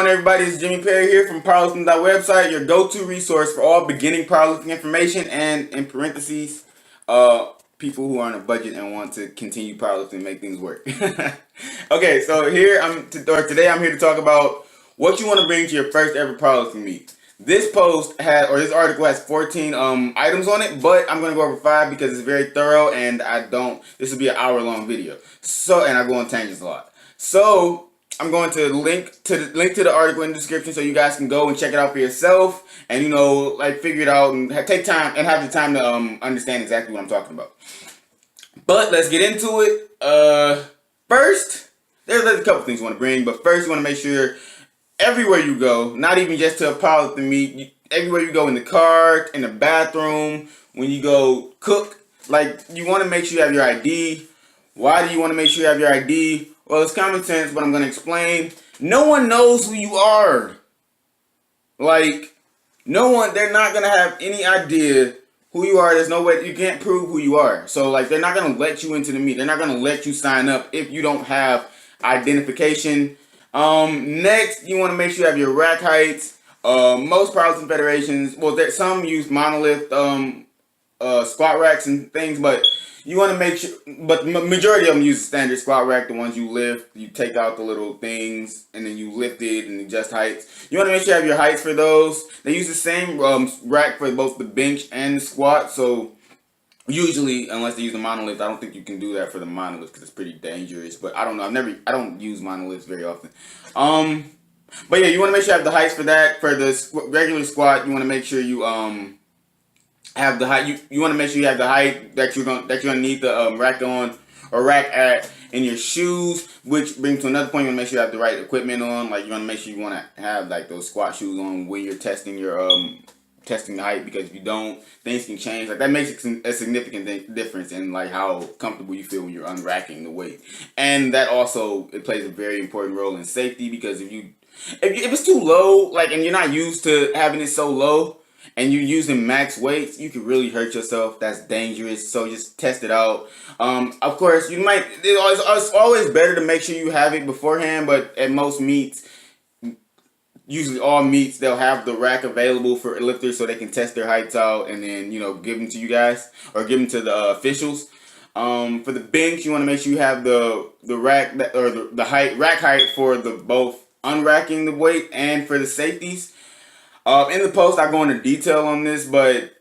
everybody? It's Jimmy Perry here from Powerlifting website, your go-to resource for all beginning powerlifting information and, in parentheses, people who are on a budget and want to continue powerlifting and make things work. Okay, so today I'm here to talk about what you want to bring to your first ever powerlifting meet. This this article has 14 items on it, but I'm going to go over 5 because it's very thorough and this will be an hour-long video. And I go on tangents a lot. So, I'm going to link to the article in the description so you guys can go and check it out for yourself and figure it out and have the time to understand exactly what I'm talking about. But let's get into it. First, there's a couple things you want to bring, but first you want to make sure everywhere you go, not even just to a powerlifting meet, everywhere you go, in the car, in the bathroom, when you go cook, you want to make sure you have your ID. Why do you want to make sure you have your ID? Well, it's common sense, but I'm going to explain. No one knows who you are. They're not going to have any idea who you are. There's no way, you can't prove who you are. So, they're not going to let you into the meet. They're not going to let you sign up if you don't have identification. Next, you want to make sure you have your rack heights. Most powerlifting federations, some use monolith squat racks and things, but you want to make sure, but the majority of them use the standard squat rack, the ones you lift. You take out the little things, and then you lift it and adjust heights. You want to make sure you have your heights for those. They use the same rack for both the bench and the squat, so usually, unless they use the monolith, I don't think you can do that for the monolith because it's pretty dangerous. But I don't know. I don't use monoliths very often. But yeah, you want to make sure you have the heights for that. For the regular squat, you want to make sure you have the height. You want to make sure you have the height that you're gonna need the rack on or rack at in your shoes. Which brings to another point. You want to make sure you have the right equipment on. You want to make sure you want to have those squat shoes on when you're testing your testing the height, because if you don't, things can change. That makes a significant difference in how comfortable you feel when you're unracking the weight. And that also, it plays a very important role in safety, because if it's too low, and you're not used to having it so low, and you're using max weights, you could really hurt yourself. That's dangerous. So just test it out. Of course, it's always better to make sure you have it beforehand, but at most meets, usually all meets, they'll have the rack available for lifters so they can test their heights out and then, give them to you guys or give them to the officials. For the bench, you want to make sure you have the rack rack height for the both unracking the weight and for the safeties. In the post, I go into detail on this, but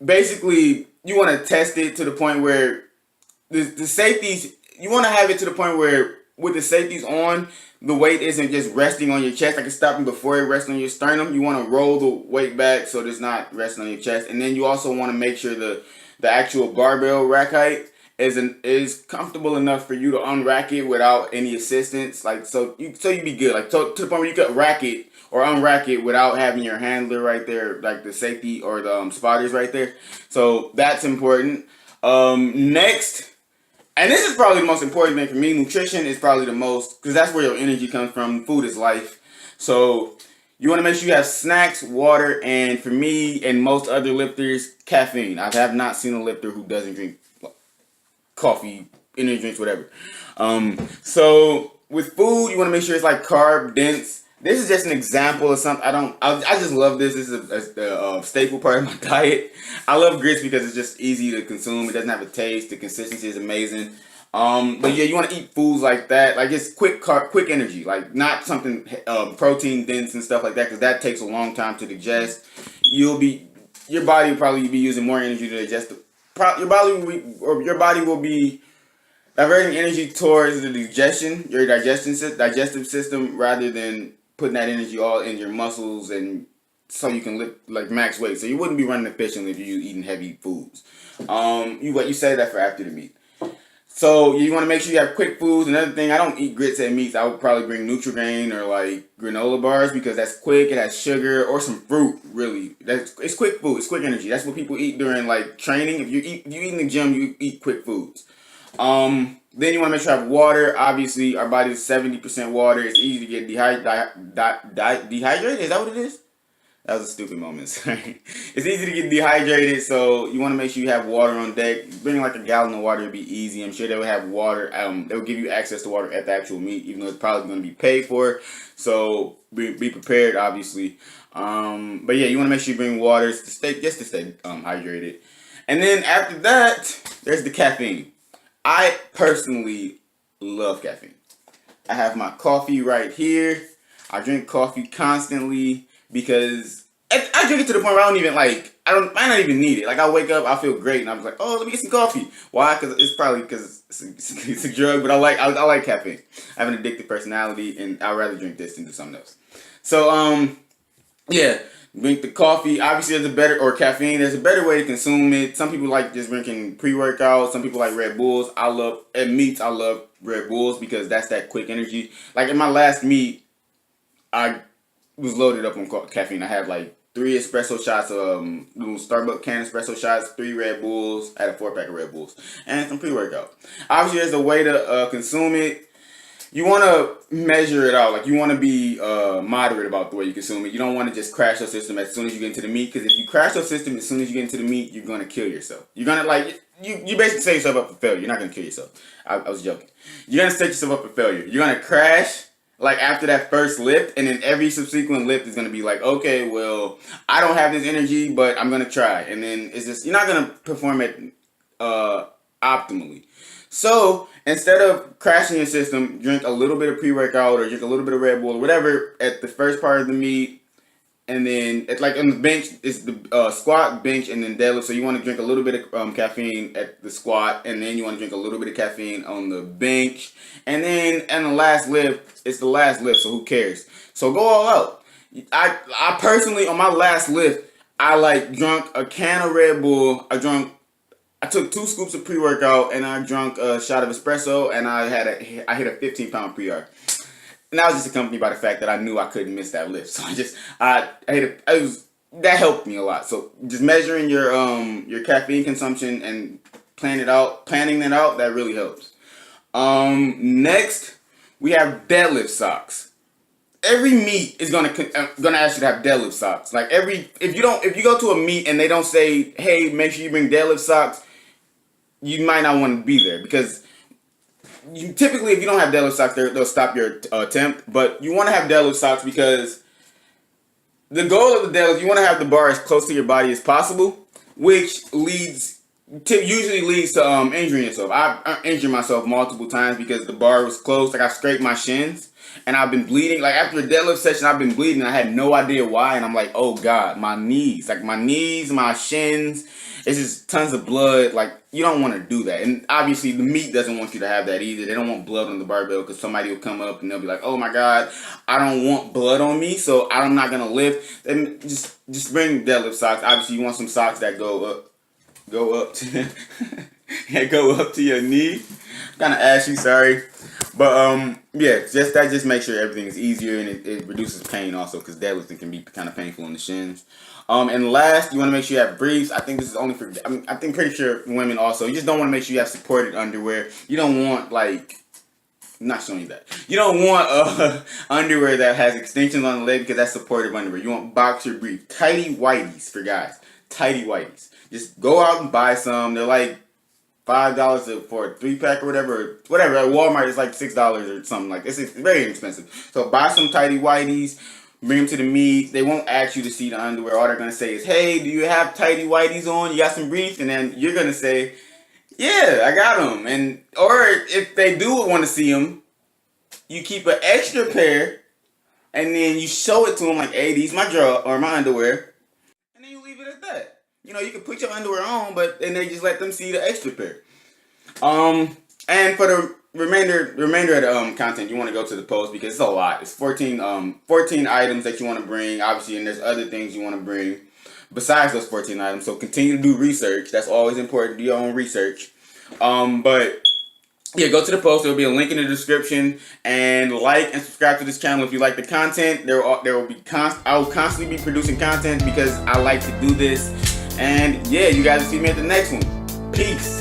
basically, you want to test it to the point where the safeties, you want to have it to the point where with the safeties on, the weight isn't just resting on your chest. It's stopping before it rests on your sternum. You want to roll the weight back so it's not resting on your chest. And then you also want to make sure the actual barbell rack height is comfortable enough for you to unrack it without any assistance. So you be good. To the point where you could rack it or unrack it without having your handler right there, the safety or the spotters right there. So that's important. Next, and this is probably the most important thing for me. Nutrition is probably the most, because that's where your energy comes from. Food is life. So you want to make sure you have snacks, water, and for me and most other lifters, caffeine. I have not seen a lifter who doesn't drink coffee, energy drinks, whatever. So with food, you want to make sure it's carb dense. This is just an example of something. I just love this. This is a staple part of my diet. I love grits because it's just easy to consume. It doesn't have a taste. The consistency is amazing. But yeah, you want to eat foods like that. It's quick energy. Not something protein dense and stuff like that, because that takes a long time to digest. Your body will probably be using more energy to digest. Your body will be diverting energy towards the your digestive system, rather than putting that energy all in your muscles, and so you can lift max weight. So you wouldn't be running efficiently if you're eating heavy foods. You say that for after the meet. So you want to make sure you have quick foods. Another thing, I don't eat grits at meets. I would probably bring Nutri-Grain or granola bars, because that's quick. It has sugar or some fruit. Really, it's quick food. It's quick energy. That's what people eat during training. If you eat in the gym, you eat quick foods. Then you want to make sure you have water. Obviously, our body is 70% water. It's easy to get dehydrated. Is that what it is? That was a stupid moment. Sorry. It's easy to get dehydrated, so you want to make sure you have water on deck. Bringing like a gallon of water would be easy. I'm sure they would have water. They will give you access to water at the actual meet, even though it's probably going to be paid for. So be prepared, obviously. But yeah, you want to make sure you bring water to stay hydrated. And then after that, there's the caffeine. I personally love caffeine. I have my coffee right here. I drink coffee constantly because I drink it to the point where I might not even need it. Like, I wake up, I feel great, and I'm like, oh, let me get some coffee. Why? Because it's a drug, but I like caffeine. I have an addictive personality, and I'd rather drink this than do something else. So, yeah, drink the coffee. Obviously, caffeine. There's a better way to consume it. Some people like just drinking pre-workout. Some people like Red Bulls. At meets, I love Red Bulls because that's that quick energy. Like, in my last meet, I was loaded up on caffeine. I had like 3 espresso shots, little Starbucks can espresso shots, 3 Red Bulls. I had a 4-pack of Red Bulls and some pre-workout. Obviously, there's a way to consume it. You want to measure it out. Like, you want to be moderate about the way you consume it. You don't want to just crash your system as soon as you get into the meet, because if you crash your system as soon as you get into the meet, you're going to kill yourself. You're going to, you basically set yourself up for failure. You're not going to kill yourself. I was joking. You're going to set yourself up for failure. You're going to crash, like, after that first lift, and then every subsequent lift is going to be like, okay, well, I don't have this energy, but I'm going to try. And then it's just, you're not going to perform it optimally. So, instead of crashing your system, drink a little bit of pre-workout or drink a little bit of Red Bull or whatever at the first part of the meet. And then, it's like on the bench, it's the squat, bench, and then deadlift. So you want to drink a little bit of caffeine at the squat, and then you want to drink a little bit of caffeine on the bench. And then, and the last lift, it's the last lift, so who cares? So go all out. I personally, on my last lift, I drunk a can of Red Bull. I took 2 scoops of pre-workout, and I drank a shot of espresso, and I hit a 15-pound pre-R. And that was just accompanied by the fact that I knew I couldn't miss that lift. So that helped me a lot. So just measuring your caffeine consumption and planning it out, that really helps. Next, we have deadlift socks. Every meet is gonna ask you to have deadlift socks. Like, if you go to a meet and they don't say, hey, make sure you bring deadlift socks, you might not want to be there, because typically, if you don't have deadlift socks, they'll stop your attempt. But you want to have deadlift socks because the goal of the deadlift, you want to have the bar as close to your body as possible, which usually leads to injuring yourself. I injured myself multiple times because the bar was close. Like, I scraped my shins, and I've been bleeding. Like, after a deadlift session, I've been bleeding. I had no idea why, and I'm like, oh God, my knees, my shins. It's just tons of blood. Like, you don't want to do that. And obviously, the meet doesn't want you to have that either. They don't want blood on the barbell, because somebody will come up and they'll be like, oh my God, I don't want blood on me, so I'm not going to lift. And just bring deadlift socks. Obviously, you want some socks that go up to your knee. Kind of ashy, sorry. But, yeah, that just makes sure everything is easier, and it reduces pain also, because deadlifting can be kind of painful in the shins. And last, you want to make sure you have briefs. I think this is only for, pretty sure women also. You just don't want to make sure you have supported underwear. You don't want, I'm not showing you that. You don't want underwear that has extensions on the leg, because that's supportive underwear. You want boxer brief. Tighty whities for guys. Tighty whities. Just go out and buy some. They're like $5 for a 3-pack or whatever. At Walmart, it's like $6 or something like this. It's very inexpensive. So buy some tighty whities. Bring them to the meet. They won't ask you to see the underwear. All they're going to say is, hey, do you have tighty whities on? You got some briefs? And then you're going to say, yeah, I got them. Or if they do want to see them, you keep an extra pair, and then you show it to them like, hey, these my underwear. And then you leave it at that. You can put your underwear on, but then they just let them see the extra pair. And for the remainder of the content, you want to go to the post, because it's a lot. It's 14 items that you want to bring, obviously, and there's other things you want to bring besides those 14 items. So continue to do research. That's always important. Do your own research. But yeah, go to the post. There will be a link in the description, and like and subscribe to this channel if you like the content. I will constantly be producing content because I like to do this. And yeah, you guys will see me at the next one. Peace.